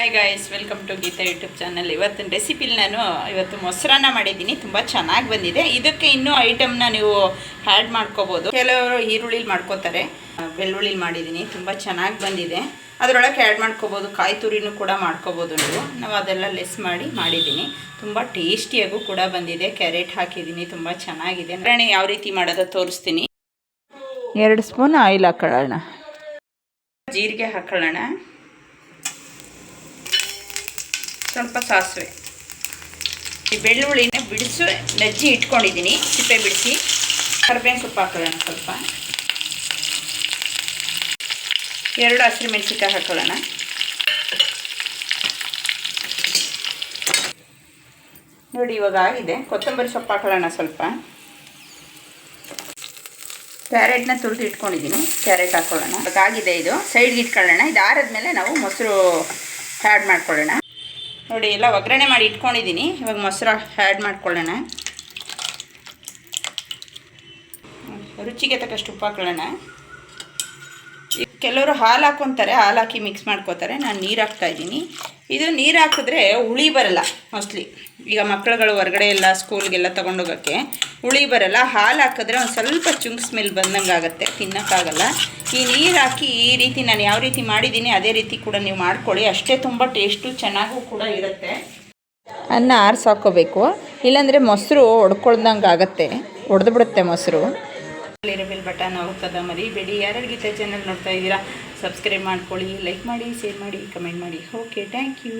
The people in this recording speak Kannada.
Hi guys, welcome to Geetha YouTube channel. ಇವತ್ತಿನ ರೆಸಿಪಿಲಿ ನಾನು ಮೊಸರನ್ನ ಮಾಡಿದ್ದೀನಿ. ತುಂಬ ಚೆನ್ನಾಗಿ ಬಂದಿದೆ. ಇದಕ್ಕೆ ಇನ್ನೂ ಐಟಮ್ನ ನೀವು ಆ್ಯಡ್ ಮಾಡ್ಕೋಬೋದು. ಕೆಲವರು ಈರುಳ್ಳಿಲಿ ಮಾಡ್ಕೋತಾರೆ, ಬೆಳ್ಳುಳ್ಳಿಲಿ ಮಾಡಿದ್ದೀನಿ. ತುಂಬ ಚೆನ್ನಾಗಿ ಬಂದಿದೆ. ಅದರೊಳಗೆ ಆ್ಯಡ್ ಮಾಡ್ಕೋಬೋದು. ಕಾಯಿ ತುರಿನೂ ಕೂಡ ಮಾಡ್ಕೋಬೋದು. ನಾವು ಅದೆಲ್ಲ ಲೆಸ್ ಮಾಡಿದ್ದೀನಿ. ತುಂಬ ಟೇಸ್ಟಿಯಾಗೂ ಕೂಡ ಬಂದಿದೆ. ಕ್ಯಾರೆಟ್ ಹಾಕಿದ್ದೀನಿ, ತುಂಬ ಚೆನ್ನಾಗಿದೆ. ಯಾವ ರೀತಿ ಮಾಡೋದು ತೋರಿಸ್ತೀನಿ. 2 ಸ್ಪೂನ್ ಆಯಿಲ್ ಹಾಕೊಳ್ಳೋಣ. ಜೀರಿಗೆ ಹಾಕೊಳ್ಳೋಣ. ಸ್ವಲ್ಪ ಸಾಸಿವೆ. ಈ ಬೆಳ್ಳುಳ್ಳಿನ ನೆಜ್ಜಿ ಇಟ್ಕೊಂಡಿದ್ದೀನಿ, ಸಿಪ್ಪೆ ಬಿಡಿಸಿ. ಕರಿಬೇವಿನ ಸೊಪ್ಪು ಹಾಕೊಳ್ಳೋಣ. ಸ್ವಲ್ಪ 2 ಹಸಿರು ಮೆಣಸಿನ್ಕಾಯಿ ಹಾಕೊಳ್ಳೋಣ. ನೋಡಿ, ಇವಾಗ ಆಗಿದೆ. ಕೊತ್ತಂಬರಿ ಸೊಪ್ಪು ಹಾಕೊಳ್ಳೋಣ. ಸ್ವಲ್ಪ ಕ್ಯಾರೆಟ್ನ ತುರಿದು ಇಟ್ಕೊಂಡಿದ್ದೀನಿ, ಕ್ಯಾರೆಟ್ ಹಾಕೊಳ್ಳೋಣ. ಇವಾಗ ಆಗಿದೆ. ಇದು ಸೈಡ್ಗೆ ಇಟ್ಕೊಳ್ಳೋಣ. ಇದು ಆರಿದ್ಮೇಲೆ ನಾವು ಮೊಸರು ಆ್ಯಡ್ ಮಾಡ್ಕೊಳ್ಳೋಣ. ನೋಡಿ, ಎಲ್ಲ ಒಗ್ಗರಣೆ ಮಾಡಿ ಇಟ್ಕೊಂಡಿದ್ದೀನಿ. ಇವಾಗ ಮೊಸರು ಆ್ಯಡ್ ಮಾಡ್ಕೊಳ್ಳೋಣ. ರುಚಿಗೆ ತಕ್ಕಷ್ಟು ಉಪ್ಪು ಹಾಕೊಳ್ಳೋಣ. ಕೆಲವರು ಹಾಲು ಹಾಕ್ಕೊತಾರೆ, ಹಾಲು ಹಾಕಿ ಮಿಕ್ಸ್ ಮಾಡ್ಕೋತಾರೆ. ನಾನು ನೀರು ಹಾಕ್ತಾಯಿದ್ದೀನಿ. ಇದು ನೀರು ಹಾಕಿದ್ರೆ ಹುಳಿ ಬರಲ್ಲ. ಮೋಸ್ಟ್ಲಿ ಈಗ ಮಕ್ಕಳುಗಳು ಹೊರಗಡೆ ಎಲ್ಲ ಸ್ಕೂಲ್ಗೆಲ್ಲ ತೊಗೊಂಡೋಗೋಕ್ಕೆ ಹುಳಿ ಬರಲ್ಲ. ಹಾಲು ಹಾಕಿದ್ರೆ ಒಂದು ಸ್ವಲ್ಪ ಚುಂಗ್ ಸ್ಮೆಲ್ ಬಂದಂಗೆ ಆಗುತ್ತೆ, ತಿನ್ನೋಕ್ಕಾಗಲ್ಲ. ಈ ನೀರು ಹಾಕಿ ಈ ರೀತಿ ನಾನು ಯಾವ ರೀತಿ ಮಾಡಿದ್ದೀನಿ ಅದೇ ರೀತಿ ಕೂಡ ನೀವು ಮಾಡ್ಕೊಳ್ಳಿ. ಅಷ್ಟೇ ತುಂಬ ಟೇಸ್ಟು ಚೆನ್ನಾಗೂ ಕೂಡ ಇರುತ್ತೆ. ಅನ್ನ ಆರಿಸಿ ಹಾಕ್ಕೋಬೇಕು, ಇಲ್ಲಾಂದರೆ ಮೊಸರು ಒಡ್ಕೊಳ್ದಂಗೆ ಆಗುತ್ತೆ, ಒಡೆದು ಬಿಡುತ್ತೆ ಮೊಸರು. ಬೆಲ್ ಬಟನ್ ಹೋಗ್ತದ ಮರಿಬೇಡಿ. ಯಾರ್ಯಾರು ಗೀತಾ ಚಾನಲ್ ನೋಡ್ತಾ ಇದ್ದೀರಾ, ಸಬ್ಸ್ಕ್ರೈಬ್ ಮಾಡ್ಕೊಳ್ಳಿ, ಲೈಕ್ ಮಾಡಿ, ಶೇರ್ ಮಾಡಿ, ಕಮೆಂಟ್ ಮಾಡಿ. Okay, thank you.